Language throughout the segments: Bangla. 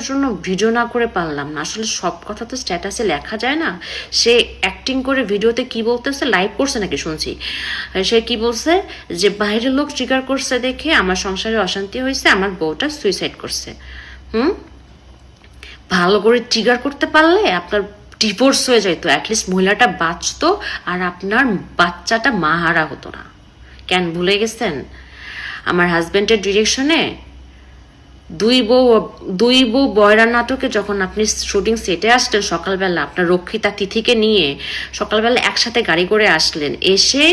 জন্য ভিডিও না করে পারলাম না। আসলে সব কথা তো স্ট্যাটাসে লেখা যায় না। সে অ্যাক্টিং করে ভিডিওতে কি বলতেছে, লাইভ করছে নাকি শুনছি, সে কি বলছে যে বাইরের লোক ট্রিগার করছে দেখে আমার সংসারে অশান্তি হয়েছে, আমার বউটা সুইসাইড করছে। ভালো করে ট্রিগার করতে পারলে আপনার ডিভোর্স হয়ে যেত, অ্যাটলিস্ট মহিলাটা বাঁচতো আর আপনার বাচ্চাটা মাহারা হতো না। কেন ভুলে গেছেন আমার হাজব্যান্ডের ডিরেকশনে দুই বউ বয়রা নাটকে যখন আপনি শুটিং সেটে আসলেন সকালবেলা, আপনার রক্ষিতা তিথিকে নিয়ে সকালবেলা একসাথে গাড়ি করে আসলেন, এসে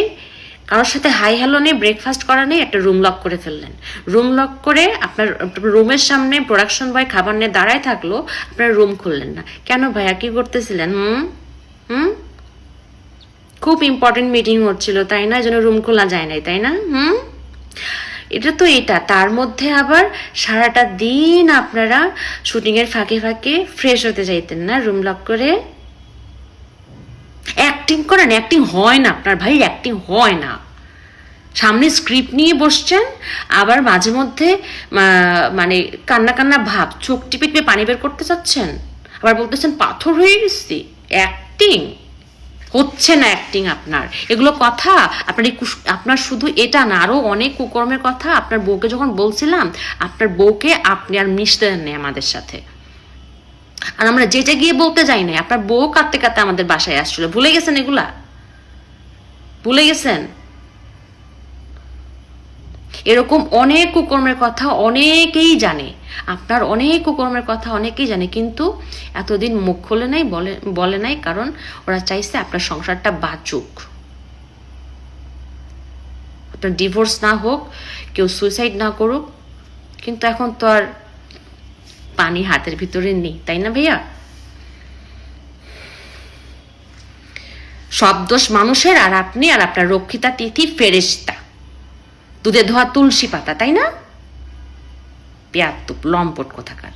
কারোর সাথে হাই হ্যালো নেই, ব্রেকফাস্ট করা নেই, একটা রুম লক করে ফেললেন। রুম লক করে আপনার রুমের সামনে প্রোডাকশন বয় খাবার নিয়ে দাঁড়ায় থাকলো, আপনার রুম খুললেন না কেন ভাইয়া? কি করতেছিলেন? খুব ইম্পর্টেন্ট মিটিং হচ্ছিল তাই না, যেন রুম খোলা যায় নাই তাই না? এটা তো এটা, তার মধ্যে আবার সারাটা দিন আপনারা শুটিংয়ের ফাঁকে ফাঁকে ফ্রেশ হতে যাইতেন না রুম লক করে? অ্যাক্টিং করেন, অ্যাক্টিং হয় না আপনার ভাই, অ্যাক্টিং হয় না। সামনে স্ক্রিপ্ট নিয়ে বসছেন, আবার মাঝে মধ্যে মানে কান্না কান্না ভাব, চোখ টিপে টিপে পানি বের করতে চাচ্ছেন, আবার বলতেছেন পাথর হয়ে গেছি। অ্যাক্টিং হচ্ছে না, অ্যাক্টিং আপনার। এগুলো কথা আপনার শুধু এটা না, আরো অনেক কুকর্মের কথা আপনার বউকে যখন বলছিলাম, আপনার বউকে আপনি আর মিশতে দেন নাই আমাদের সাথে। আর আমরা যেটা গিয়ে বলতে যাই নাই, আপনার বউ কাঁদতে কাঁদতে আমাদের বাসায় আসছিল। ভুলে গেছেন এগুলা? ভুলে গেছেন? এরকম অনেক কুকর্মের কথা অনেকেই জানে, আপনার অনেক কুকর্মের কথা অনেকেই জানে, কিন্তু এতদিন মুখ খোলে নাই, বলে নাই, কারণ ওরা চাইছে আপনার সংসারটা বাঁচুক, আপনার ডিভোর্স না হোক, কেউ সুইসাইড না করুক। কিন্তু এখন তো আর পানি হাতের ভিতরে নেই তাই না ভাইয়া? সব দোষ মানুষের, আর আপনি আর আপনার রক্ষিতা তিথি ফেরেশতা, দুধে ধোয়া তুলসী পাতা তাই না? পেয়ার লম্পট কোথাকার।